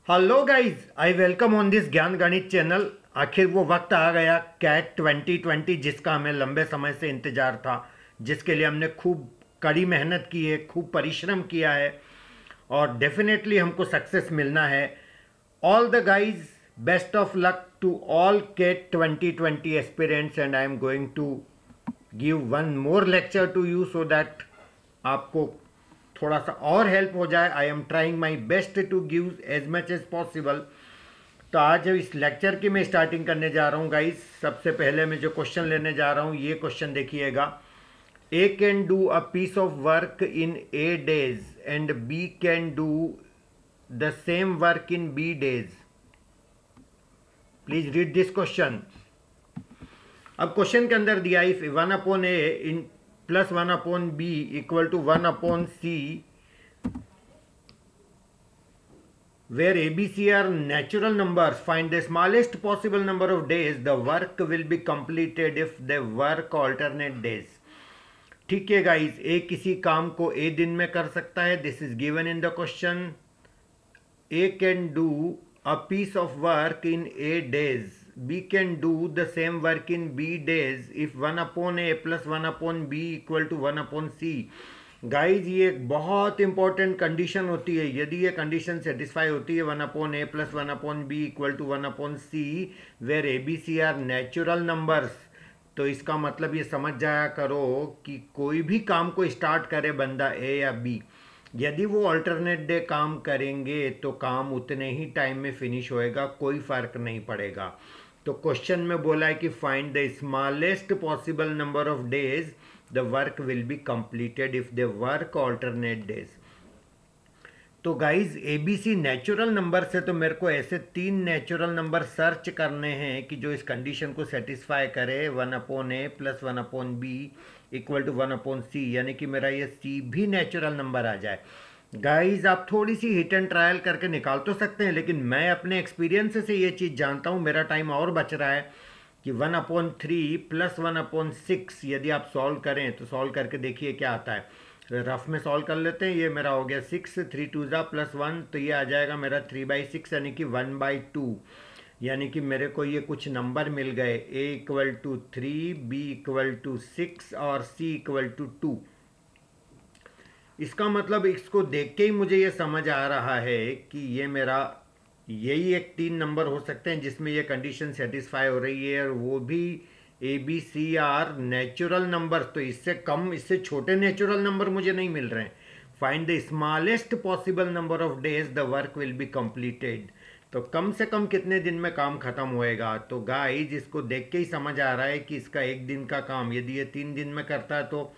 Hello guys, I welcome on this ज्ञान गणित channel. आखिर वो वक्त आ गया कैट 2020 जिसका हमें लंबे समय से इंतजार था, जिसके लिए हमने खूब कड़ी मेहनत की है, खूब परिश्रम किया है और डेफिनेटली हमको सक्सेस मिलना है। All the guys, best of luck to all CAT 2020 aspirants and I am going to give one more lecture to you so that आपको थोड़ा सा और हेल्प हो जाए। I am trying my best to give as much as possible. तो आज इस lecture की मैं स्टार्टिंग करने जा रहा हूँ गाइस। सबसे पहले मैं जो क्वेश्चन लेने जा रहा हूँ, ये क्वेश्चन देखिएगा। A can do a piece of work in A days and B can do the same work in B days. Please read this question. अब क्वेश्चन के अंदर दिया, if 1/a in plus 1/b equal to 1/c, where ABC are natural numbers, find the smallest possible number of days the work will be completed if they work alternate days. ठीक है guys, ए किसी काम को ए दिन में कर सकता है, this is given in the question. A can do a piece of work in A days, B can do the same work in B days if 1/a plus 1/b equal to 1/c। Guys, ये एक बहुत important condition होती है। यदि ये condition satisfy होती है 1/a plus 1/b equal to 1/c, where A B C are natural numbers, तो इसका मतलब ये समझ जाया करो कि कोई भी काम को स्टार्ट करे बंदा ए या बी, यदि वो अल्टरनेट डे काम करेंगे तो काम उतने ही टाइम में फिनिश होएगा, कोई फर्क नहीं पड़ेगा। तो क्वेश्चन में बोला है कि find the smallest possible number of days the work will be completed if they work alternate days. तो गाइज, एबीसी नेचुरल नंबर से तो मेरे को ऐसे 3 नेचुरल नंबर सर्च करने हैं कि जो इस कंडीशन को सेटिस्फाई करे 1/a plus 1/b equal to 1/c, यानी कि मेरा ये सी भी नेचुरल नंबर आ जाए। गाइज, आप थोड़ी सी हिट एंड ट्रायल करके निकाल तो सकते हैं, लेकिन मैं अपने एक्सपीरियंस से ये चीज़ जानता हूँ, मेरा टाइम और बच रहा है कि 1/3 प्लस 1/6 यदि आप सॉल्व करें तो सॉल्व करके देखिए क्या आता है। रफ में सॉल्व कर लेते हैं। ये मेरा हो गया 6, 3 2 ज़ा +1, तो ये आ जाएगा मेरा 3/6 यानी कि 1/2। यानी कि मेरे को ये कुछ नंबर मिल गए, a equal to 3, b equal to 6 और c इक्वल टू 2। इसका मतलब इसको देख के ही मुझे ये समझ आ रहा है कि ये मेरा यही एक 3 नंबर हो सकते हैं जिसमें ये कंडीशन सेटिस्फाई हो रही है, और वो भी A B C are natural number. तो इससे कम, इससे छोटे नेचुरल नंबर मुझे नहीं मिल रहे हैं। Find the smallest possible number of days the work will be completed. तो कम से कम कितने दिन में काम खत्म होएगा। तो गाइस, इसको देख के ही समझ आ रहा है कि इसका एक दिन का काम यदि ये 3 दिन में करता है तो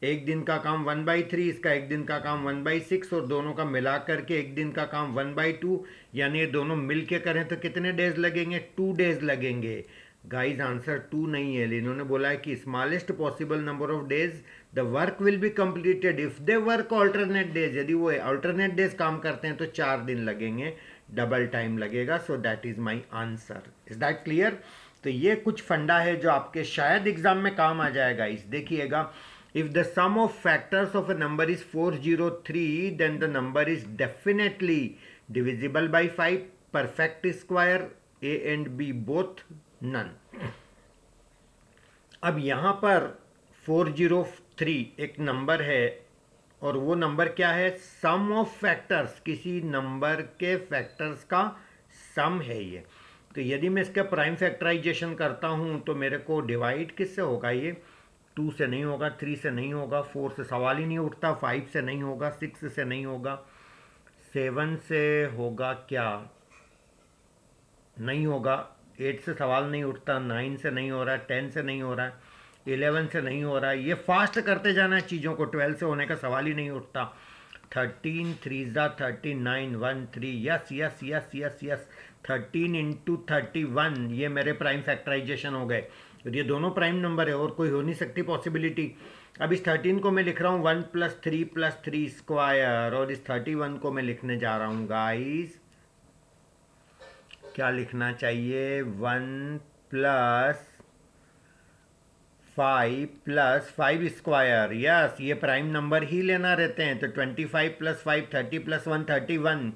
एक दिन का काम 1/3, इसका एक दिन का काम 1/6, और दोनों का मिला करके एक दिन का काम 1/2, यानी ये दोनों मिल के करें तो कितने डेज लगेंगे, 2 डेज लगेंगे। गाइज, आंसर 2 नहीं है। इन्होंने बोला है कि smallest possible number of days the work will be completed if they work alternate days. यदि वो ऑल्टरनेट डेज काम करते हैं तो 4 दिन लगेंगे, डबल टाइम लगेगा। So that is my answer. Is that clear? तो ये कुछ फंडा है जो आपके शायद एग्जाम में काम आ जाएगा। इस देखिएगा, if the sum of factors of a number is 403, then the number is definitely divisible by 5, perfect square, a and b both none। अब यहाँ पर 403 एक नंबर है, और वो नंबर क्या है, सम ऑफ फैक्टर्स, किसी नंबर के फैक्टर्स का सम है ये। तो यदि मैं इसका प्राइम फैक्टराइजेशन करता हूँ तो मेरे को डिवाइड किससे होगा, ये 2 से नहीं होगा, 3 से नहीं होगा, 4 से सवाल ही नहीं उठता, 5 से नहीं होगा, 6 से नहीं होगा, 7 से होगा क्या, नहीं होगा, 8 से सवाल नहीं उठता, 9 से नहीं हो रहा है, 10 से नहीं हो रहा है, 11 से नहीं हो रहा है। ये फास्ट करते जाना है चीज़ों को, 12 से होने का सवाल ही नहीं उठता। 13 3 ज़ा 39 1 3, yes yes yes yes yes, 13 × 31, ये मेरे प्राइम फैक्टराइजेशन हो गए। और ये दोनों प्राइम नंबर है और कोई हो नहीं सकती पॉसिबिलिटी। अब इस 13 को मैं लिख रहा हूँ 1 + 3 + 3 स्क्वायर, और इस 31 को मैं लिखने जा रहा हूँ गाइस, क्या लिखना चाहिए, 1 + 5 + 5 स्क्वायर। यस, ये प्राइम नंबर ही लेना रहते हैं। तो 25 + 5 30 + 1 31,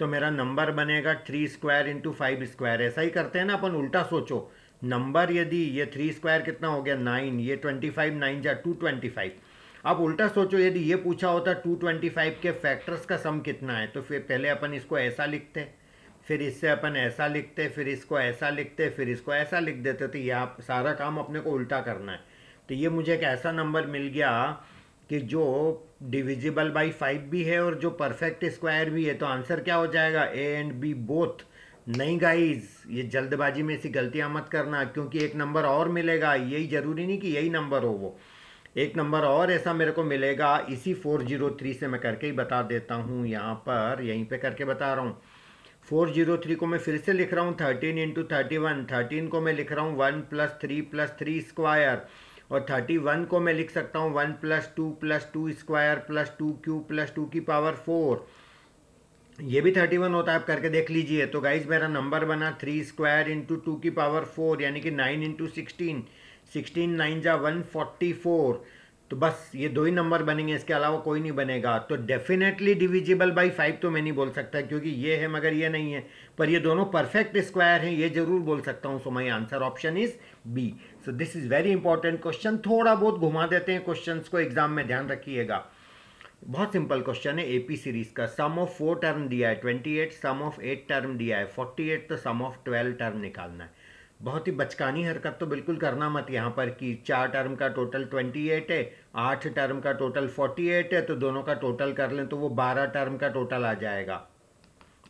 तो मेरा नंबर बनेगा 3 स्क्वायर इंटू 5 स्क्वायर। ऐसा ही करते हैं ना अपन, उल्टा सोचो। नंबर यदि ये 3 स्क्वायर कितना हो गया 9, ये 25, 9 जा 225। अब उल्टा सोचो, यदि ये पूछा होता 225 के फैक्टर्स का सम कितना है, तो फिर पहले अपन इसको ऐसा लिखते, फिर इससे अपन ऐसा लिखते, फिर इसको ऐसा लिखते, फिर इसको ऐसा लिख देते। तो यहाँ सारा काम अपने को उल्टा करना है। तो ये मुझे एक ऐसा नंबर मिल गया कि जो डिविजिबल बाई 5 भी है और जो परफेक्ट स्क्वायर भी है। तो आंसर क्या हो जाएगा, ए एंड बी बोथ। नहीं गाइज, ये जल्दबाजी में ऐसी गलतियां मत करना, क्योंकि एक नंबर और मिलेगा, यही जरूरी नहीं कि यही नंबर हो। वो एक नंबर और ऐसा मेरे को मिलेगा इसी 403 से। मैं करके ही बता देता हूँ, यहाँ पर यहीं पे करके बता रहा हूँ। 403 को मैं फिर से लिख रहा हूँ 13 इंटू 31। 13 को मैं लिख रहा हूँ 1 + 3 स्क्वायर, और 31 को मैं लिख सकता हूँ 1 + 2 स्क्वायर प्लस 2³ की पावर 4। ये भी 31 होता है, आप करके देख लीजिए। तो गाइज मेरा नंबर बना 3 स्क्वायर इंटू 2 की पावर 4, यानी कि 9 इंटू 16। 16 9 जा 144। तो बस ये दो ही नंबर बनेंगे, इसके अलावा कोई नहीं बनेगा। तो डेफिनेटली डिविजिबल बाई 5 तो मैं नहीं बोल सकता, क्योंकि ये है मगर ये नहीं है। पर ये दोनों परफेक्ट स्क्वायर हैं, ये जरूर बोल सकता हूँ। So my answer option is B. So this is very important question. थोड़ा बहुत घुमा देते हैं क्वेश्चन को, एग्जाम में ध्यान रखिएगा। बहुत सिंपल क्वेश्चन है एपी सीरीज का। सम ऑफ 4 टर्म दिया है 28, सम ऑफ 8 टर्म दिया है 48, तो सम ऑफ 12 टर्म निकालना है। बहुत ही बचकानी हरकत तो बिल्कुल करना मत यहाँ पर कि 4 टर्म का टोटल 28 है, 8 टर्म का टोटल 48 है, तो दोनों का टोटल कर लें तो वो 12 टर्म का टोटल आ जाएगा,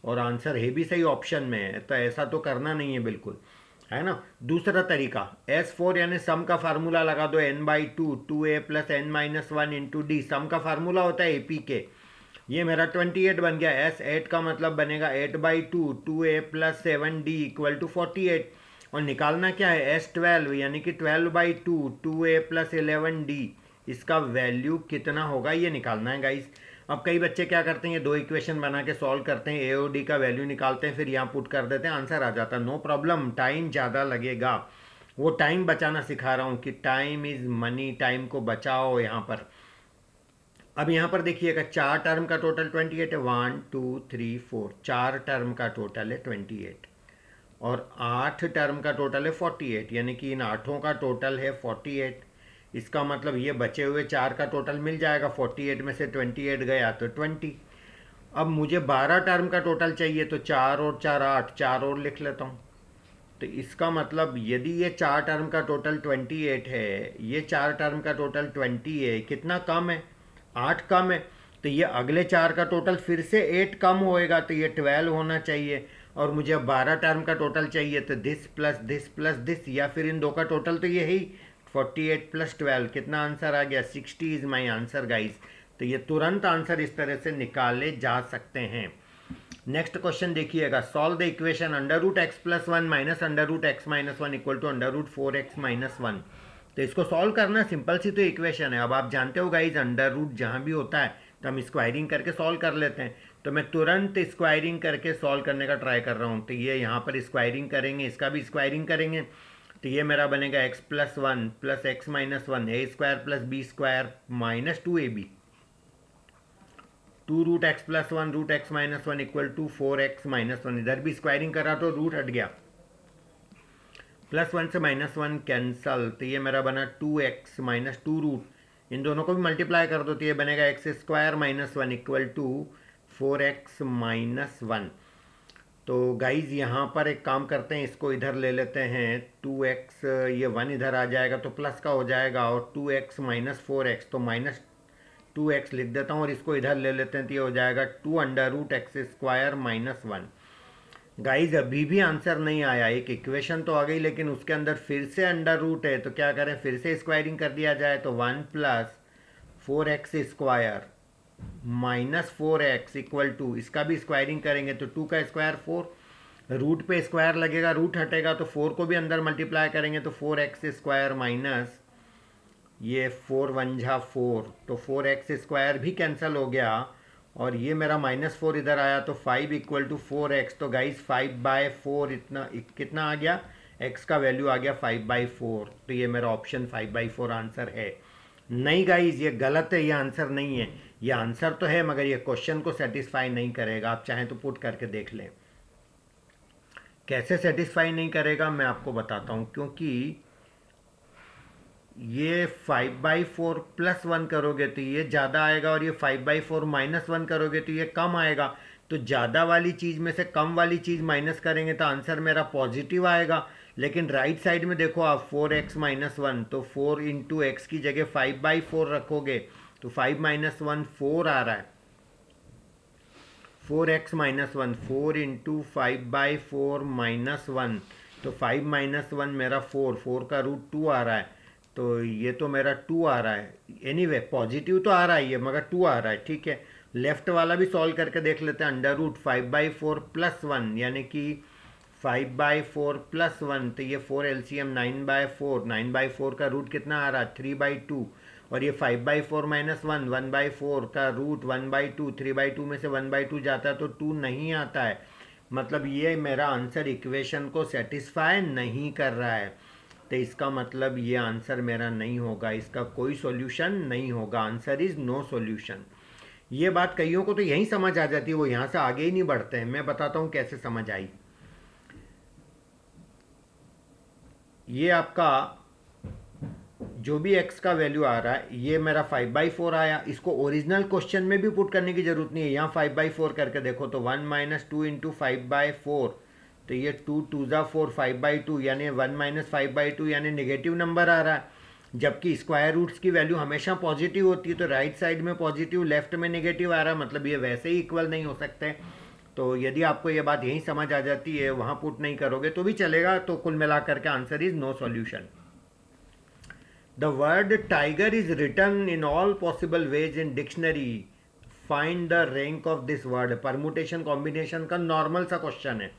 और आंसर है भी सही ऑप्शन में है। तो ऐसा तो करना नहीं है बिल्कुल, है ना। दूसरा तरीका, S4 यानी सम का फार्मूला लगा दो n/2, 2a + n-1 into D. सम का फार्मूला होता है AP के। ये मेरा 28 बन गया। S8 का मतलब बनेगा 8/2, 2a + 7d = 48। और निकालना क्या है, S12 यानी कि 12/2, 2a + 11d। इसका वैल्यू कितना होगा ये निकालना है गाइस। अब कई बच्चे क्या करते हैं, ये दो इक्वेशन बना के सॉल्व करते हैं, ए और डी का वैल्यू निकालते हैं, फिर यहाँ पुट कर देते हैं, आंसर आ जाता है। नो प्रॉब्लम, टाइम ज़्यादा लगेगा। वो टाइम बचाना सिखा रहा हूँ कि टाइम इज़ मनी, टाइम को बचाओ यहाँ पर। अब यहाँ पर देखिएगा 4 टर्म का टोटल 28 है, 1 2 3 4। 4 टर्म का टोटल है 28, और 8 टर्म का टोटल है 48, यानी कि इन आठों का टोटल है 48। इसका मतलब ये बचे हुए 4 का टोटल मिल जाएगा। 48 में से 28 गया तो 20। अब मुझे 12 टर्म का टोटल चाहिए, तो 4 और 4 8, 4 और लिख लेता हूँ। तो इसका मतलब यदि ये 4 टर्म का टोटल 28 है, ये 4 टर्म का टोटल 20 है, कितना कम है, 8 कम है। तो ये अगले 4 का टोटल फिर से 8 कम होएगा, तो ये 12 होना चाहिए। और मुझे अब 12 टर्म का टोटल चाहिए, तो this plus this plus this, या फिर इन दो का टोटल तो यही 48 + 12। कितना आंसर आ गया, 60 इज माई आंसर गाइज। तो ये तुरंत आंसर इस तरह से निकाले जा सकते हैं। नेक्स्ट क्वेश्चन देखिएगा, solve the equation √x + 1 - √x - 1 = √4x - 1। तो इसको सॉल्व करना सिंपल सी तो इक्वेशन है। अब आप जानते हो गाइज, अंडर रूट जहाँ भी होता है तो हम स्क्वायरिंग करके सॉल्व कर लेते हैं। तो मैं तुरंत स्क्वायरिंग करके सॉल्व करने का ट्राई कर रहा हूँ। तो ये यहाँ पर स्क्वायरिंग करेंगे, इसका भी स्क्वायरिंग करेंगे। तो ये मेरा बनेगा x + 1 + x - 1, a² + b² - 2ab। 2√x + 1 √x - 1 = 4x - 1। इधर भी स्क्वायरिंग करा तो रूट हट गया, +1 से -1 कैंसल। तो ये मेरा बना 2x - 2 इन दोनों को भी मल्टीप्लाई कर दो, तो ये बनेगा x² - 1 = 4x - 1। तो गाइज यहाँ पर एक काम करते हैं, इसको इधर ले लेते हैं 2x, ये 1 इधर आ जाएगा तो प्लस का हो जाएगा, और 2x - 4x तो -2x लिख देता हूँ, और इसको इधर ले लेते हैं तो ये हो जाएगा 2√x² - 1। गाइज अभी भी आंसर नहीं आया, एक इक्वेशन तो आ गई लेकिन उसके अंदर फिर से अंडर रूट है। तो क्या करें, फिर से स्क्वायरिंग कर दिया जाए। तो 1 + 4x² - 4x = इसका भी स्क्वायरिंग करेंगे तो 2 का स्क्वायर 4, रूट पे स्क्वायर लगेगा, रूट हटेगा तो 4 को भी अंदर मल्टीप्लाई करेंगे तो 4x² माइनस ये 4 × 1 = 4, तो 4x² भी कैंसिल हो गया, और ये मेरा -4 इधर आया तो 5 = 4x। तो गाइज 5/4 इतना कितना आ गया, x का वैल्यू आ गया 5/4। तो ये मेरा ऑप्शन 5/4 आंसर है। नहीं गाइज ये गलत है, ये आंसर नहीं है। ये आंसर तो है मगर ये क्वेश्चन को सेटिस्फाई नहीं करेगा। आप चाहें तो पुट करके देख लें। कैसे सेटिस्फाई नहीं करेगा मैं आपको बताता हूँ, क्योंकि ये 5/4 +1 करोगे तो ये ज़्यादा आएगा और ये 5/4 -1 करोगे तो ये कम आएगा। तो ज़्यादा वाली चीज़ में से कम वाली चीज़ माइनस करेंगे तो आंसर मेरा पॉजिटिव आएगा। लेकिन राइट साइड में देखो आप 4x - 1, तो 4 × x की जगह 5/4 रखोगे तो 5 - 1 4 आ रहा है। 4x - 1 4 × 5/4 -1, तो 5 - 1 मेरा 4 का रूट 2 आ रहा है। तो ये तो मेरा 2 आ रहा है। एनीवे पॉजिटिव तो आ रहा है ये, मगर 2 आ रहा है। ठीक है, लेफ्ट वाला भी सॉल्व करके देख लेते हैं। √5/4 +1 यानी कि 5/4 +1, तो ये 4 LCM 9/4, 9/4 का रूट कितना आ रहा है 3/2, और ये 5/4 - 1 1/4 का रूट 1/2, 3/2 में से 1/2 जाता है तो 2 नहीं आता है। मतलब ये मेरा आंसर इक्वेशन को सेटिस्फाई नहीं कर रहा है, तो इसका मतलब ये आंसर मेरा नहीं होगा, इसका कोई सॉल्यूशन नहीं होगा। Answer is no solution. ये बात कईयों को तो यहीं समझ आ जाती है, वो यहाँ से आगे ही नहीं बढ़ते हैं। मैं बताता हूँ कैसे समझ आई। ये आपका जो भी x का वैल्यू आ रहा है ये मेरा 5/4 आया। इसको ओरिजिनल क्वेश्चन में भी पुट करने की जरूरत नहीं है। यहाँ 5/4 करके देखो तो 1 - 2 × 5/4, तो ये 2 2 ज़ा 4 5/2 यानी 1 - 5/2 यानी नेगेटिव नंबर आ रहा है। जबकि स्क्वायर रूट्स की वैल्यू हमेशा पॉजिटिव होती है, तो राइट साइड में पॉजिटिव लेफ्ट में नेगेटिव आ रहा है, मतलब ये वैसे ही इक्वल नहीं हो सकते। तो यदि आपको ये बात यहीं समझ आ जाती है, वहाँ पुट नहीं करोगे तो भी चलेगा। तो कुल मिलाकर के answer is no solution. The word tiger is written in all possible ways in dictionary. Find the rank of this word. Permutation combination का नॉर्मल सा क्वेश्चन है।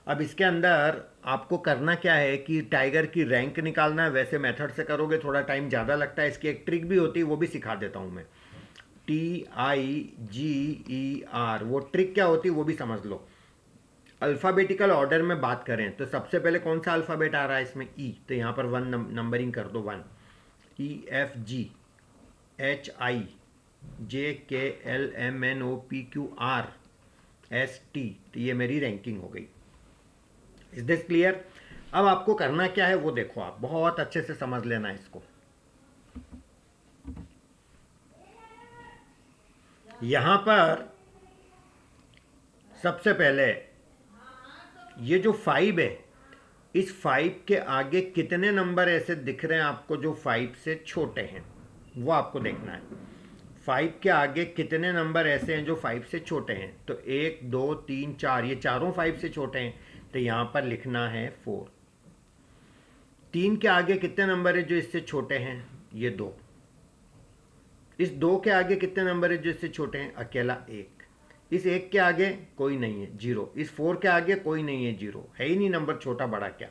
अब इसके अंदर आपको करना क्या है कि टाइगर की रैंक निकालना है। वैसे मेथड से करोगे थोड़ा टाइम ज़्यादा लगता है, इसकी एक ट्रिक भी होती है, वो भी सिखा देता हूँ मैं। TIGER, वो ट्रिक क्या होती है वो भी समझ लो। अल्फ़ाबेटिकल ऑर्डर में बात करें तो सबसे पहले कौन सा अल्फ़ाबेट आ रहा है इसमें? ई, तो यहाँ पर 1 नंबरिंग कर दो। 1 EFGHIJKLMNOPQRST, तो ये मेरी रैंकिंग हो गई। Is this clear? अब आपको करना क्या है वो देखो, आप बहुत अच्छे से समझ लेना इसको। यहां पर सबसे पहले ये जो 5 है, इस 5 के आगे कितने नंबर ऐसे दिख रहे हैं आपको जो 5 से छोटे हैं, वो आपको देखना है। 5 के आगे कितने नंबर ऐसे हैं जो 5 से छोटे हैं? तो 1 2 3 4, ये चारों 5 से छोटे हैं, तो यहां पर लिखना है 4। 3 के आगे कितने नंबर है जो इससे छोटे हैं? ये 2। इस 2 के आगे कितने नंबर है जो इससे छोटे हैं? अकेला 1। इस 1 के आगे कोई नहीं है, 0। इस 4 के आगे कोई नहीं है, 0 है ही नहीं नंबर, छोटा बड़ा क्या।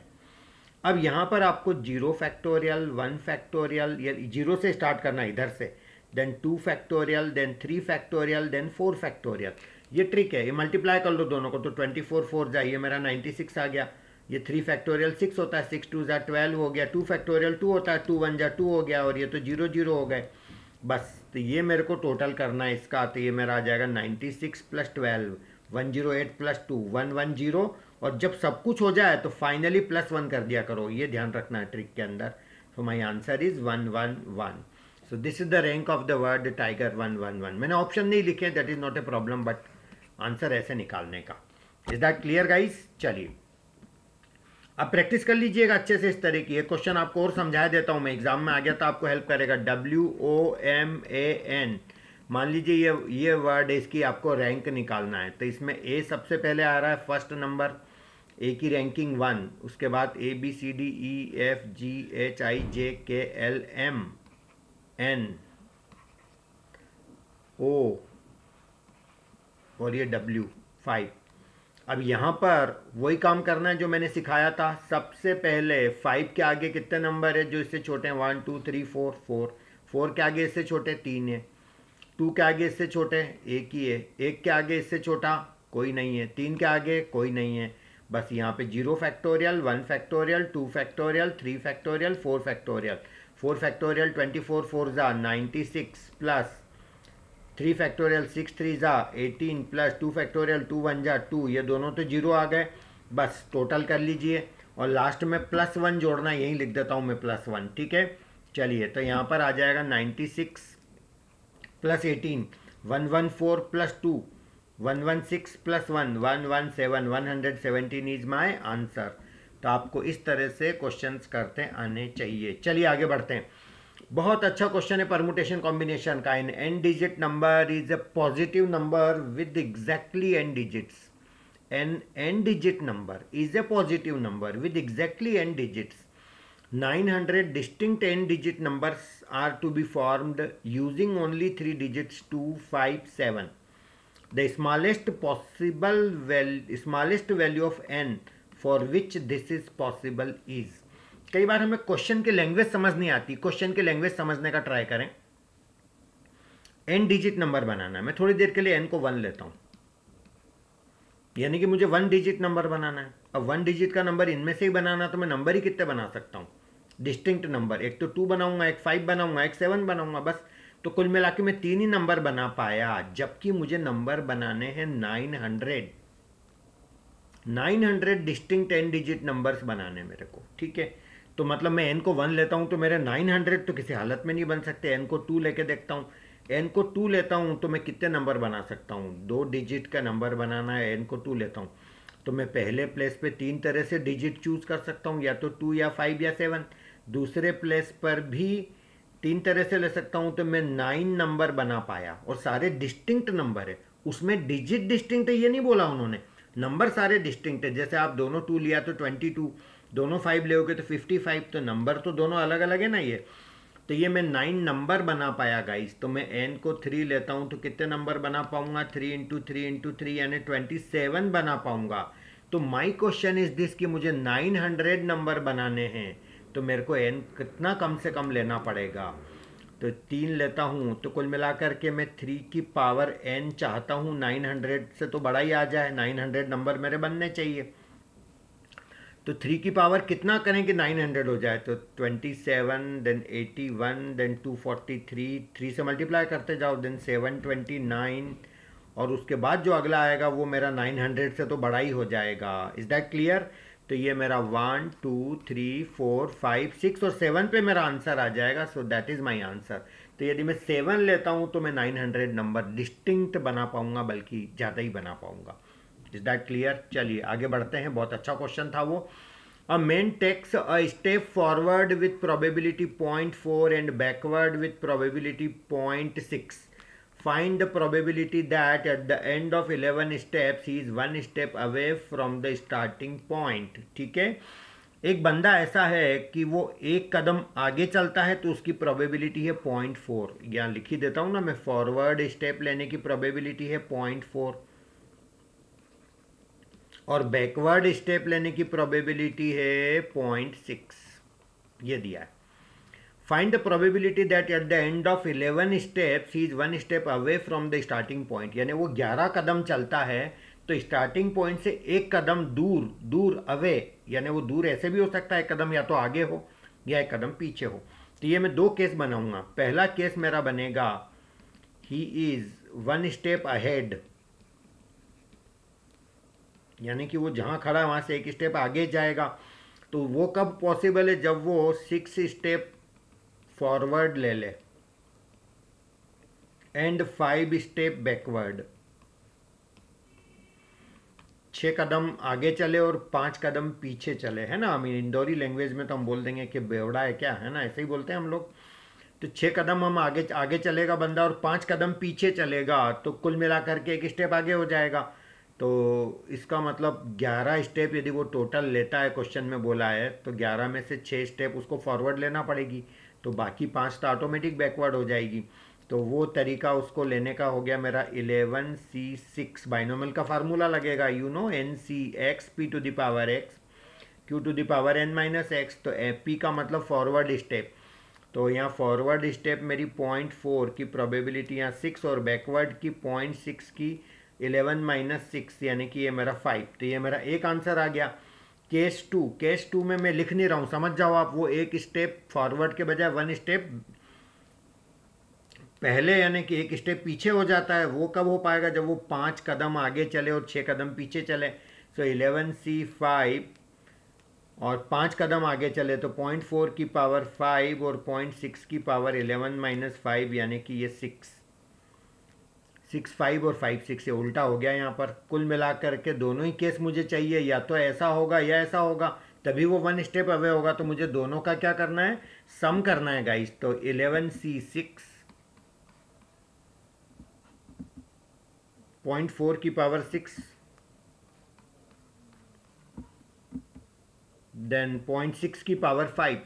अब यहाँ पर आपको 0 फैक्टोरियल, 1 फैक्टोरियल, या 0 से स्टार्ट करना इधर से, then 2 factorial, then 3 factorial, then 4 factorial. ये ट्रिक है, ये मल्टीप्लाई कर लो दोनों को तो 24 4 जाइए, मेरा 96 आ गया। ये 3 फैक्टोरियल 6 होता है, 6 2 12 हो गया। 2 फैक्टोरियल 2 होता है, 2 1 2 हो गया, और ये तो 0 0 हो गए बस। तो ये मेरे को टोटल करना है इसका, तो ये मेरा आ जाएगा 96 + 12, 108 + 2 110। और जब सब कुछ हो जाए तो फाइनली +1 कर दिया करो, ये ध्यान रखना है ट्रिक के अंदर। So my answer is 111। So this is the rank of the word tiger, 111। मैंने ऑप्शन नहीं लिखे, that is not a problem, but answer ऐसे निकालने का। Is that clear guys? चलिए अब प्रैक्टिस कर लीजिएगा अच्छे से इस तरह की। एक क्वेश्चन आपको और समझा देता हूं मैं, एग्जाम में आ गया तो आपको हेल्प करेगा। WOMAN, मान लीजिए ये वर्ड है, इसकी आपको रैंक निकालना है। तो इसमें ए सबसे पहले आ रहा है, फर्स्ट नंबर, ए की रैंकिंग 1। उसके बाद ABCDEFGHIJKLMNO और ये W 5। अब यहाँ पर वही काम करना है जो मैंने सिखाया था। सबसे पहले 5 के आगे कितने नंबर है जो इससे छोटे हैं? 1 2 3 4 4। 4 के आगे इससे छोटे 3 है। 2 के आगे इससे छोटे 1 ही है। 1 के आगे इससे छोटा कोई नहीं है। 3 के आगे कोई नहीं है। बस यहाँ पे 0 factorial, 1 factorial, 2 factorial, 3 factorial, 4 factorial. 4 factorial 24 4 96 plus 3 factorial 6 3 जा 18 प्लस 2 फैक्टोरियल 2 1 जा 2, ये दोनों तो जीरो आ गए, बस टोटल कर लीजिए और लास्ट में +1 जोड़ना, यही लिख देता हूँ मैं +1, ठीक है। चलिए तो यहाँ पर आ जाएगा 96 plus 18 114 plus 2 116 plus 1 117 117 is my answer. तो आपको इस तरह से क्वेश्चंस करते आने चाहिए। चलिए आगे बढ़ते हैं। बहुत अच्छा क्वेश्चन है परमुटेशन कॉम्बिनेशन का। इन n digit number is a positive number with exactly n digits. n digit number is a positive number with exactly n digits. 900 distinct n digit numbers are to be formed using only 3 digits 2 5 7. The smallest value of n for which this is possible is. कई बार हमें question की language समझ नहीं आती, question की language समझने का try करें। n डिजिट नंबर बनाना है, मैं थोड़ी देर के लिए n को 1 लेता हूं, यानी कि मुझे 1 डिजिट नंबर बनाना है। अब 1 डिजिट का नंबर इनमें से ही बनाना, तो मैं नंबर ही कितने बना सकता हूँ? डिस्टिंक्ट नंबर, एक तो 2 बनाऊंगा, एक 5 बनाऊंगा, एक 7 बनाऊंगा, बस। तो कुल मिला के मैं 3 ही नंबर बना पाया, जबकि मुझे नंबर बनाने हैं 900 डिस्टिंक्ट n डिजिट नंबर्स बनाने मेरे को, ठीक है। तो मतलब मैं n को 1 लेता हूँ तो मेरे 900 तो किसी हालत में नहीं बन सकते। n को 2 लेके देखता हूँ, n को 2 लेता हूँ तो मैं कितने नंबर बना सकता हूँ? 2 डिजिट का नंबर बनाना है, n को 2 लेता हूँ तो मैं पहले प्लेस पे 3 तरह से डिजिट चूज कर सकता हूँ, या तो 2 या 5 या 7। दूसरे प्लेस पर भी 3 तरह से ले सकता हूँ, तो मैं 9 नंबर बना पाया, और सारे डिस्टिंक्ट नंबर है। उसमें डिजिट डिस्टिंक्ट है ये नहीं बोला उन्होंने, नंबर सारे डिस्टिंक्ट है। जैसे आप दोनों 2 लिया तो 22, दोनों 5 लोगे तो 55, तो नंबर तो दोनों अलग अलग है ना ये। तो ये मैं 9 नंबर बना पाया गाइस। तो मैं n को 3 लेता हूँ तो कितने नंबर बना पाऊंगा? 3 इंटू 3 इंटू 3 यानी 27 बना पाऊंगा। तो माई क्वेश्चन इज दिस कि मुझे 900 नंबर बनाने हैं, तो मेरे को n कितना कम से कम लेना पड़ेगा? तो 3 लेता हूँ, तो कुल मिलाकर के मैं 3 की पावर n चाहता हूँ 900 से तो बड़ा ही आ जाए, 900 नंबर मेरे बनने चाहिए। तो 3 की पावर कितना करें कि 900 हो जाए? तो 27 देन 81 देन 243, 3 से मल्टीप्लाई करते जाओ, देन 729, और उसके बाद जो अगला आएगा वो मेरा 900 से तो बड़ा ही हो जाएगा। Is that clear? तो ये मेरा 1 2 3 4 5 6 और 7 पे मेरा आंसर आ जाएगा। So that is my answer. तो यदि मैं 7 लेता हूँ तो मैं 900 नंबर डिस्टिंक्ट बना पाऊंगा, बल्कि ज़्यादा ही बना पाऊंगा। Is that clear? चलिए आगे बढ़ते हैं। बहुत अच्छा क्वेश्चन था वो। A man takes a step forward with probability 0.4 and backward with probability 0.6. Find the probability that at the end of 11 steps he is 1 step away from the starting point. ठीक है, एक बंदा ऐसा है कि वो एक कदम आगे चलता है तो उसकी प्रोबेबिलिटी है 0.4। यहाँ लिख ही देता हूँ ना मैं, फॉरवर्ड स्टेप लेने की प्रोबेबिलिटी है 0.4 और बैकवर्ड स्टेप लेने की प्रोबेबिलिटी है 0.6। ये दिया है। Find the probability that at the end of 11 steps he is 1 step away from the starting point. यानी वो 11 कदम चलता है तो स्टार्टिंग पॉइंट से एक कदम दूर अवे, यानी वो दूर ऐसे भी हो सकता है, एक कदम या तो आगे हो या एक कदम पीछे हो। तो ये मैं 2 केस बनाऊंगा। पहला केस मेरा बनेगा ही इज 1 स्टेप अहेड, यानी कि वो जहां खड़ा है वहां से एक स्टेप आगे जाएगा। तो वो कब पॉसिबल है? जब वो 6 स्टेप फॉरवर्ड ले ले एंड 5 स्टेप बैकवर्ड, 6 कदम आगे चले और 5 कदम पीछे चले, है ना। हम इंदौरी लैंग्वेज में तो हम बोल देंगे कि बेवड़ा है क्या, है ना, ऐसे ही बोलते हैं हम लोग। तो 6 कदम हम आगे चलेगा बंदा और 5 कदम पीछे चलेगा, तो कुल मिलाकर के एक स्टेप आगे हो जाएगा। तो इसका मतलब 11 स्टेप यदि वो टोटल लेता है, क्वेश्चन में बोला है, तो 11 में से 6 स्टेप उसको फॉरवर्ड लेना पड़ेगी, तो बाकी 5 तो ऑटोमेटिक बैकवर्ड हो जाएगी। तो वो तरीका उसको लेने का हो गया मेरा 11C6। बाइनोमियल का फार्मूला लगेगा, you know, NCX P to the power X Q to the power N-X। तो P का मतलब फॉरवर्ड स्टेप, तो यहाँ फॉरवर्ड स्टेप मेरी 0.4 की प्रोबेबिलिटी यहाँ 6 और बैकवर्ड की 0.6 की 11 - 6 यानी कि ये मेरा 5। तो ये मेरा एक आंसर आ गया। केस 2 में मैं लिख नहीं रहा हूँ, समझ जाओ आप। वो एक स्टेप फॉरवर्ड के बजाय 1 स्टेप पहले यानी कि एक स्टेप पीछे हो जाता है, वो कब हो पाएगा? जब वो 5 कदम आगे चले और 6 कदम पीछे चले। सो 11C5 और 5 कदम आगे चले तो 0.4 की पावर 5 और 0.6 की पावर 11 माइनस 5 यानी कि ये 6 5 और 5 6 से उल्टा हो गया यहाँ पर। कुल मिलाकर के दोनों ही केस मुझे चाहिए, या तो ऐसा होगा या ऐसा होगा, तभी वो 1 स्टेप अवे होगा। तो मुझे दोनों का क्या करना है? सम करना है गाइस। तो 11C6 0.4 की पावर 6 देन 0.6 की पावर 5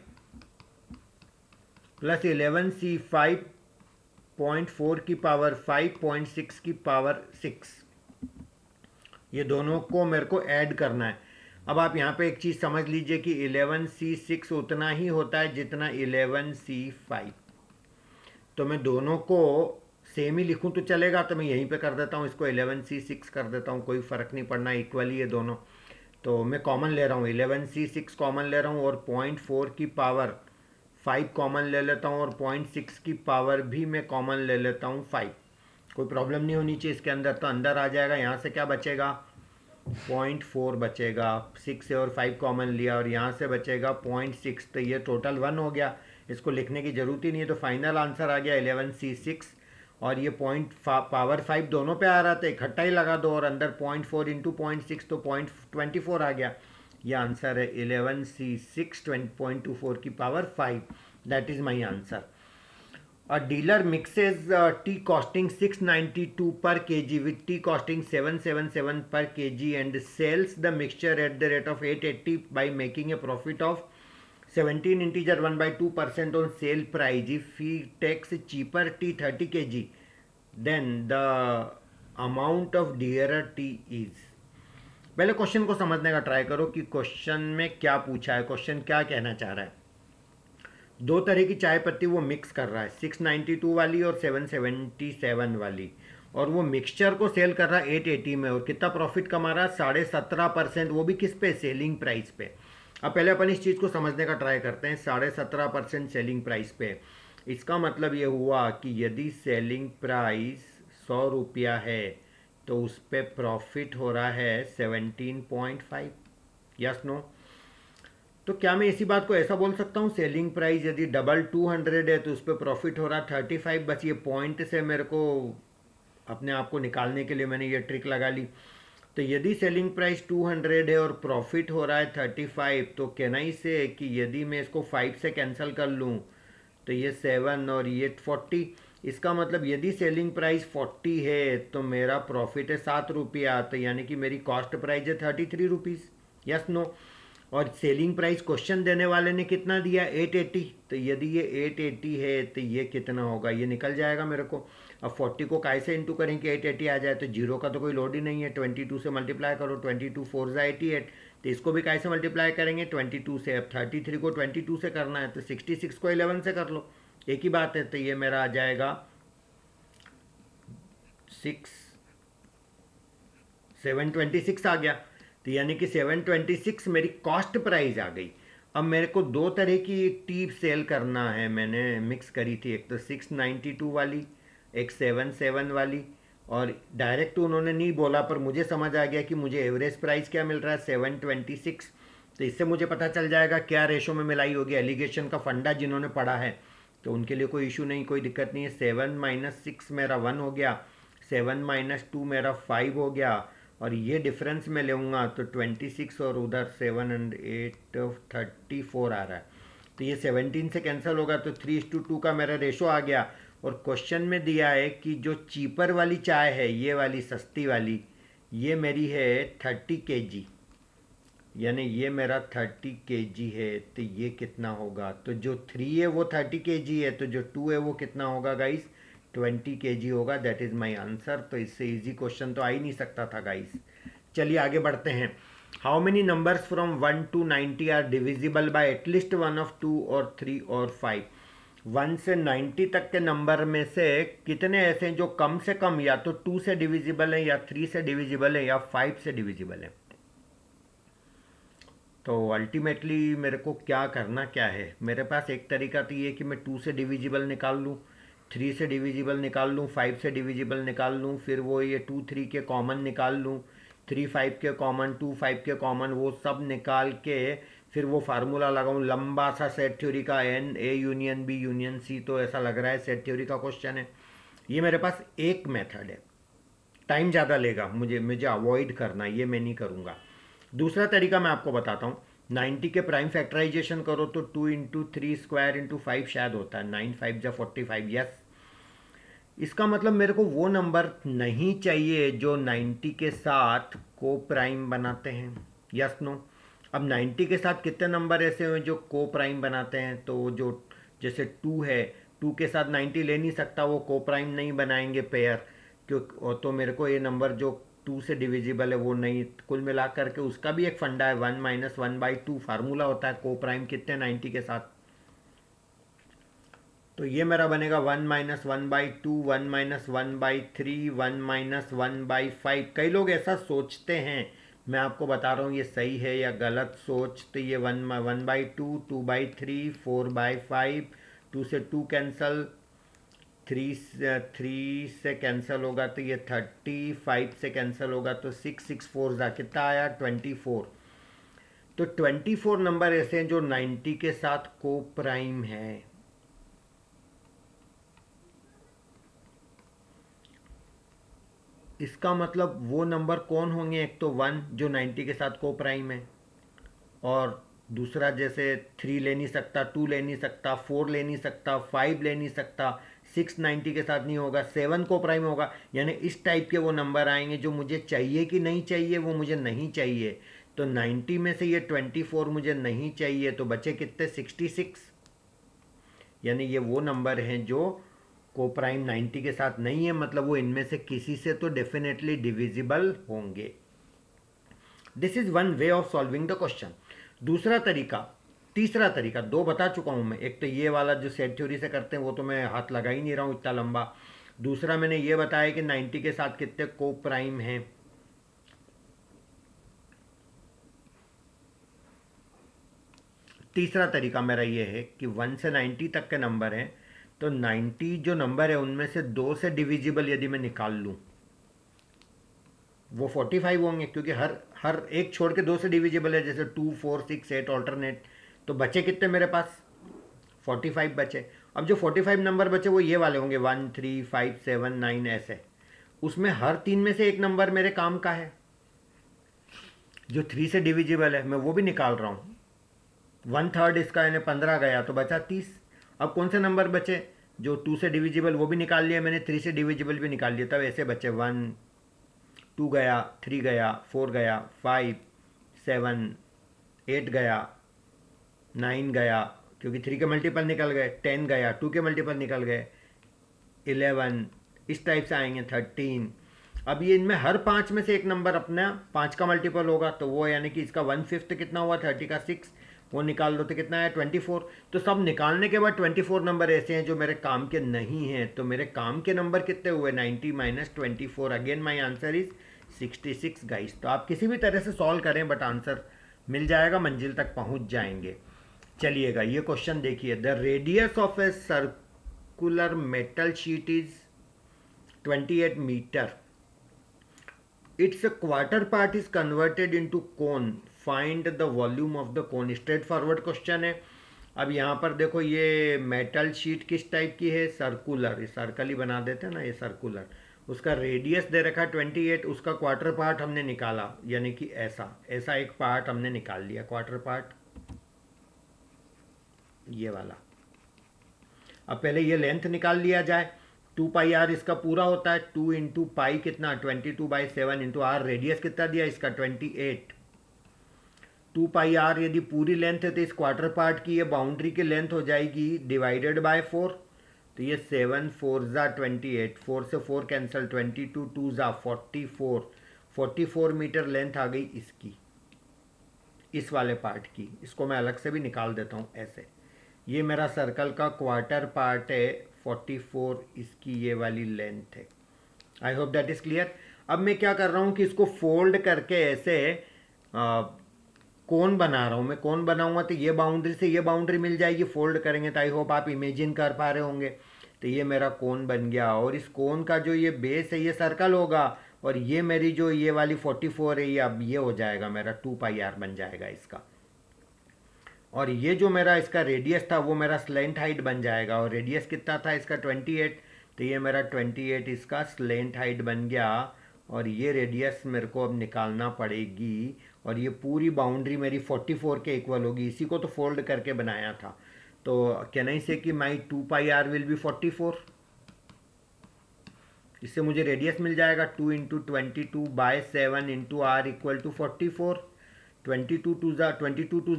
प्लस 11C5 0.4 की पावर 5 0.6 की पावर 6, ये दोनों को मेरे को ऐड करना है। अब आप यहाँ पे एक चीज़ समझ लीजिए कि 11C6 उतना ही होता है जितना 11C5। तो मैं दोनों को सेम ही लिखूं तो चलेगा, तो मैं यहीं पे कर देता हूँ, इसको 11C6 कर देता हूँ, कोई फ़र्क नहीं पड़ना, इक्वली ये दोनों। तो मैं कॉमन ले रहा हूँ, 11C6 कॉमन ले रहा हूँ और 0.4 की पावर 5 कॉमन ले लेता हूँ और 0.6 की पावर भी मैं कॉमन ले लेता हूँ 5। कोई प्रॉब्लम नहीं होनी चाहिए इसके अंदर, तो अंदर आ जाएगा। यहाँ से क्या बचेगा? 0.4 बचेगा, 6 से और 5 कॉमन लिया और यहाँ से बचेगा 0.6, तो ये टोटल 1 हो गया। इसको लिखने की ज़रूरत ही नहीं है। तो फाइनल आंसर आ गया 11C6 और ये पावर 5 दोनों पे आ रहा था, इकट्ठा ही लगा दो और अंदर 0.4 इंटू 0.6 तो 0.24 आ गया। ये आंसर है 11C6 20.24 की power 5। That is my answer. A dealer mixes tea costing 692 per kg with tea costing 777 per kg and sells the mixture at the rate of 880 by making a profit of 17 integer 1 by 2% on sale price. If he takes cheaper tea 30 kg, then the amount of dearer tea is। पहले question को समझने का try करो कि question में क्या पूछा है, क्वेश्चन क्या कहना चाह रहा है। दो तरह की चाय पत्ती वो मिक्स कर रहा है, 692 वाली और 777 वाली, और वो मिक्सचर को सेल कर रहा है 880 में। और कितना प्रॉफिट कमा रहा है? 17.5%, वो भी किस पे? सेलिंग प्राइस पे। अब पहले अपन इस चीज़ को समझने का ट्राई करते हैं। 17.5% सेलिंग प्राइस पे, इसका मतलब ये हुआ कि यदि सेलिंग प्राइस 100 रुपया है तो उस पर प्रॉफिट हो रहा है 17.5। Yes no? तो क्या मैं इसी बात को ऐसा बोल सकता हूँ, सेलिंग प्राइस यदि डबल 200 है तो उस पर प्रॉफिट हो रहा है 35। बस ये पॉइंट से मेरे को अपने आप को निकालने के लिए मैंने ये ट्रिक लगा ली। तो यदि सेलिंग प्राइस 200 है और प्रॉफिट हो रहा है 35, तो कहना ही से कि यदि मैं इसको 5 से कैंसिल कर लूँ तो ये 7 और ये 40। इसका मतलब यदि सेलिंग प्राइस 40 है तो मेरा प्रॉफिट है 7 रुपया, तो यानी कि मेरी कॉस्ट प्राइस है 33 रुपीज़। Yes no? और सेलिंग प्राइस क्वेश्चन देने वाले ने कितना दिया? 880। तो यदि ये 880 है तो ये कितना होगा? ये निकल जाएगा मेरे को। अब 40 को कैसे इंटू करेंगे 880 आ जाए? तो जीरो का तो कोई लोड ही नहीं है, 22 से मल्टीप्लाई करो, 22 4 ज़ा 88। तो इसको भी कैसे मल्टीप्लाई करेंगे? 22 से। अब 33 को 22 से करना है तो 66 को 11 से कर लो, एक ही बात है। तो ये मेरा आ जाएगा 726 आ गया। तो यानी कि 726 मेरी कॉस्ट प्राइस आ गई। अब मेरे को दो तरह की टी सेल करना है, मैंने मिक्स करी थी, एक तो 692 वाली, एक 77 वाली। और डायरेक्ट उन्होंने नहीं बोला पर मुझे समझ आ गया कि मुझे एवरेज प्राइस क्या मिल रहा है, 726। तो इससे मुझे पता चल जाएगा क्या रेशो में मिलाई होगी। एलिगेशन का फंडा जिन्होंने पढ़ा है तो उनके लिए कोई इशू नहीं, कोई दिक्कत नहीं है। 7 - 6 मेरा 1 हो गया, 7 - 2 मेरा 5 हो गया, और ये डिफरेंस में लूँगा तो 26 और उधर 7 and 8 34 आ रहा है। तो ये 17 से कैंसिल होगा तो 3:2 का मेरा रेशो आ गया। और क्वेश्चन में दिया है कि जो चीपर वाली चाय है, ये वाली सस्ती वाली, ये मेरी है 30 kg, यानी ये मेरा 30 kg है। तो ये कितना होगा? तो जो 3 है वो 30 kg है, तो जो 2 है वो कितना होगा गाइस? 20 kg होगा। That is my answer. तो इससे इजी क्वेश्चन तो आ ही नहीं सकता था गाइस। चलिए आगे बढ़ते हैं। How many numbers from 1 to 90 are divisible by at least one of 2 और 3 और 5? 1 से 90 तक के नंबर में से कितने ऐसे हैं जो कम से कम या तो 2 से डिविजिबल है, या 3 से डिविजिबल है, या 5 से डिविजिबल है? तो अल्टीमेटली मेरे को क्या करना क्या है? मेरे पास एक तरीका तो ये कि मैं 2 से डिविजिबल निकाल लूँ, 3 से डिविजिबल निकाल लूँ, 5 से डिविजिबल निकाल लूँ, फिर वो ये 2 3 के कॉमन निकाल लूँ, 3 5 के कॉमन, 2 5 के कॉमन, वो सब निकाल के फिर वो फार्मूला लगाऊँ लंबा सा सेट थ्योरी का, n A union B union C. तो ऐसा लग रहा है सेट थ्योरी का क्वेश्चन है। ये मेरे पास एक मेथड है, टाइम ज़्यादा लेगा, मुझे अवॉइड करना, ये मैं नहीं करूँगा। दूसरा तरीका मैं आपको बताता हूँ। 90 के प्राइम फैक्टराइजेशन करो तो 2 इंटू 3 स्क्वायर इंटू 5 शायद होता है, 9 5 जा 45। यस, इसका मतलब मेरे को वो नंबर नहीं चाहिए जो 90 के साथ को प्राइम बनाते हैं। Yes no. अब 90 के साथ कितने नंबर ऐसे हैं जो को प्राइम बनाते हैं? तो जो जैसे 2 है, 2 के साथ 90 ले नहीं सकता, वो को प्राइम नहीं बनाएंगे पेयर, क्यों? तो मेरे को ये नंबर जो 2 से डिविजिबल है वो नहीं। कुल मिला करके उसका भी एक फंडा है, 1 माइनस 1/2 फार्मूला होता है को प्राइम कितने 90 के साथ। तो ये मेरा बनेगा 1 माइनस 1/2, 1 माइनस 1/3, 1 माइनस 1/5। कई लोग ऐसा सोचते हैं, मैं आपको बता रहा हूँ ये सही है या गलत सोच। तो ये 1/2, 2/3, 4/5, 2 से 2 कैंसल, 3 से कैंसल होगा तो ये 30, 5 से कैंसल होगा तो 6, 6 4 जा कितना आया 24। तो 24 नंबर ऐसे हैं जो 90 के साथ को प्राइम है। इसका मतलब वो नंबर कौन होंगे? एक तो 1 जो 90 के साथ को प्राइम है, और दूसरा जैसे 3 ले नहीं सकता, 2 ले नहीं सकता, 4 ले नहीं सकता, 5 ले नहीं सकता, 6 90 के साथ नहीं होगा, 7 को प्राइम होगा। यानी इस टाइप के वो नंबर आएंगे जो मुझे चाहिए कि नहीं चाहिए, वो मुझे नहीं चाहिए। तो 90 में से ये 24 मुझे नहीं चाहिए, तो बचे कितने 66। यानी ये वो नंबर हैं जो को प्राइम 90 के साथ नहीं है, मतलब वो इनमें से किसी से तो डेफिनेटली डिविजिबल होंगे। This is one way of solving the question. दूसरा तरीका, तीसरा तरीका, दो बता चुका हूं मैं। एक तो ये वाला जो सेट थ्योरी से करते हैं, वो तो मैं हाथ लगा ही नहीं रहा हूं इतना लंबा। दूसरा मैंने ये बताया कि 90 के साथ कितने को प्राइम हैं। तीसरा तरीका मेरा ये है कि 1 से 90 तक के नंबर हैं, तो 90 जो नंबर है उनमें से 2 से डिविजिबल यदि मैं निकाल लूं, वो 45 होंगे, क्योंकि हर एक छोड़ के 2 से डिविजिबल है, जैसे 2 4 6 8 ऑल्टरनेट। तो बचे कितने मेरे पास? 45 बचे। अब जो 45 नंबर बचे वो ये वाले होंगे, 1 3 5 7 9 ऐसे। उसमें हर 3 में से एक नंबर मेरे काम का है जो 3 से डिविजिबल है, मैं वो भी निकाल रहा हूँ। 1/3 इसका यानी 15 गया, तो बचा 30। अब कौन से नंबर बचे? जो 2 से डिविजिबल वो भी निकाल लिया मैंने, 3 से डिविजिबल भी निकाल लिया, तब ऐसे बचे 1 2 गया, 3 गया, 4 गया, 5 7 8 गया, 9 गया, क्योंकि 3 के मल्टीपल निकल गए, 10 गया, 2 के मल्टीपल निकल गए, 11, इस टाइप से आएंगे 13। अब ये इनमें हर 5 में से एक नंबर अपना 5 का मल्टीपल होगा, तो वो यानी कि इसका 1/5 कितना हुआ 30 का 6, वो निकाल दो तो कितना है 24। तो सब निकालने के बाद 24 नंबर ऐसे हैं जो मेरे काम के नहीं हैं। तो मेरे काम के नंबर कितने हुए? 90 minus 24। Again my answer is 66 guys. तो आप किसी भी तरह से सॉल्व करें बट आंसर मिल जाएगा, मंजिल तक पहुंच जाएंगे। चलिएगा ये क्वेश्चन देखिए। The radius of a circular metal sheet is 28 metre. Its quarter part is converted into cone. Find the volume of the cone. Straight forward question है। अब यहाँ पर देखो ये मेटल शीट किस टाइप की है? सर्कुलर, ये सर्कल ही बना देते हैं ना, ये सर्कुलर। उसका रेडियस दे रखा 28, उसका क्वार्टर पार्ट हमने निकाला, यानी कि ऐसा ऐसा एक पार्ट हमने निकाल लिया, क्वार्टर पार्ट ये वाला। अब पहले ये लेंथ निकाल लिया जाए। 2 पाई आर इसका पूरा होता है, 2 इंटू पाई कितना 22/7 इंटू आर, रेडियस कितना दिया इसका 28। 2 पाई आर यदि पूरी लेंथ है तो इस क्वार्टर पार्ट की ये बाउंड्री की लेंथ हो जाएगी डिवाइडेड बाय 4। तो ये 7 4 जा 28, 4 से 4 कैंसिल, 22 2 जा 44, 44 मीटर लेंथ आ गई इसकी, इस वाले पार्ट की। इसको मैं अलग से भी निकाल देता हूँ ऐसे। ये मेरा सर्कल का क्वार्टर पार्ट है, 44 इसकी ये वाली लेंथ है। I hope that is clear. अब मैं क्या कर रहा हूँ कि इसको फोल्ड करके ऐसे कोन बना रहा हूँ। मैं कोन बनाऊंगा तो ये बाउंड्री से ये बाउंड्री मिल जाएगी, फोल्ड करेंगे तो आई होप आप इमेजिन कर पा रहे होंगे। तो ये मेरा कोन बन गया, और इस कोन का जो ये बेस है ये सर्कल होगा, और ये मेरी जो ये वाली 44 है ये अब ये हो जाएगा मेरा 2πr बन जाएगा इसका। और ये जो मेरा इसका रेडियस था वो मेरा स्लेंट हाइट बन जाएगा, और रेडियस कितना था इसका 28, तो ये मेरा 28 इसका स्लेंट हाइट बन गया। और ये रेडियस मेरे को अब निकालना पड़ेगी, और ये पूरी बाउंड्री मेरी 44 के इक्वल होगी। इसी को तो फोल्ड करके बनाया था। तो कैन आई से कि माई 2πr विल बी 44। इससे मुझे रेडियस मिल जाएगा 2 into 22/7 into r equal to 44। 22 to ज़ा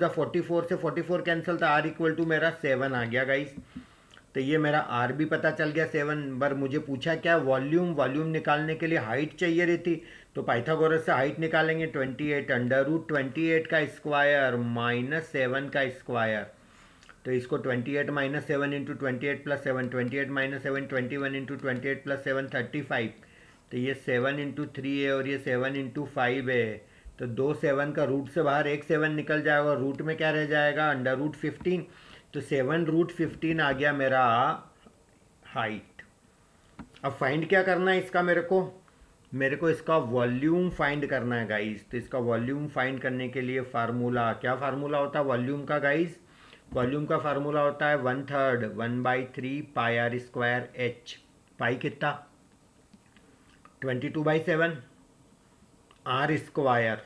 44 से 44 कैंसिल था, आर इक्वल टू मेरा 7 आ गया गाइस। तो ये मेरा आर भी पता चल गया 7। पर मुझे पूछा क्या वॉल्यूम निकालने के लिए हाइट चाहिए रहती, तो पाइथागोरस से हाइट निकालेंगे 28 √28 का स्क्वायर माइनस 7 का स्क्वायर। तो इसको 28 minus 7 into 28 plus 7, 28 minus 7 21 into 28 plus 7 35। तो ये 7 इंटू 3 है और ये 7 इंटू 5 है। तो 2 7 का रूट से बाहर एक 7 निकल जाएगा, रूट में क्या रह जाएगा √15। तो 7√15 आ गया मेरा हाइट। अब फाइंड क्या करना है इसका, मेरे को इसका वॉल्यूम फाइंड करना है गाइस। तो इसका वॉल्यूम फाइंड करने के लिए फार्मूला, क्या फार्मूला होता है वॉल्यूम का गाइस? वॉल्यूम का फार्मूला होता है 1/3 1/3 πr² h। पाई कितना 22/7, आर स्क्वायर,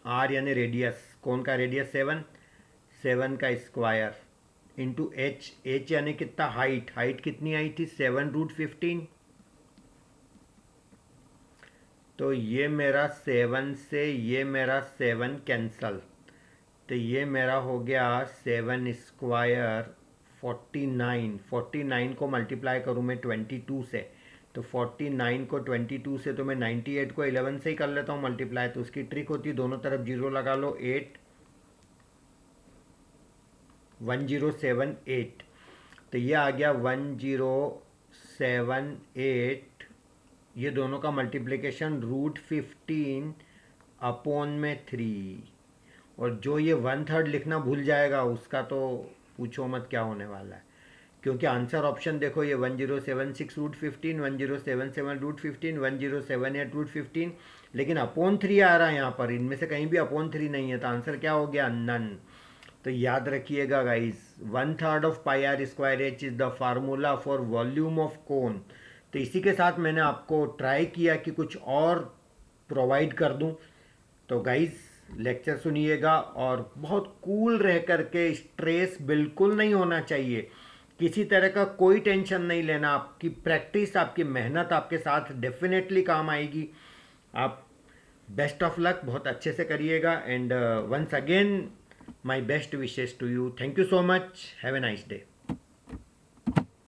आर यानी रेडियस, कौन का रेडियस 7 का स्क्वायर इंटू एच यानी कितना हाइट कितनी आई थी 7√15। तो ये मेरा 7 से ये मेरा 7 कैंसल, तो ये मेरा हो गया 7 स्क्वायर 49 को मल्टीप्लाई करूँ मैं 22 से, तो 49 को 22 से, तो मैं 98 को 11 से ही कर लेता हूँ मल्टीप्लाई। तो उसकी ट्रिक होती है दोनों तरफ 0 लगा लो, 1078। तो ये आ गया 1078, ये दोनों का मल्टीप्लिकेशन √15 अपॉन में 3। और जो ये 1/3 लिखना भूल जाएगा उसका तो पूछो मत क्या होने वाला है, क्योंकि आंसर ऑप्शन देखो ये 1076 √15, 1077 √15, 1078 √15, लेकिन अपॉन 3 आ रहा है यहाँ पर, इनमें से कहीं भी अपॉन 3 नहीं है, तो आंसर क्या हो गया नन। तो याद रखिएगा guys 1/3 of πr² h is the formula for volume of cone. तो इसी के साथ मैंने आपको ट्राई किया कि कुछ और प्रोवाइड कर दूं। तो गाइस लेक्चर सुनिएगा और बहुत कूल रह करके, स्ट्रेस बिल्कुल नहीं होना चाहिए, किसी तरह का कोई टेंशन नहीं लेना। आपकी प्रैक्टिस, आपकी मेहनत आपके साथ डेफिनेटली काम आएगी। आप बेस्ट ऑफ लक, बहुत अच्छे से करिएगा। And once again my best wishes to you. Thank you so much, have a nice day.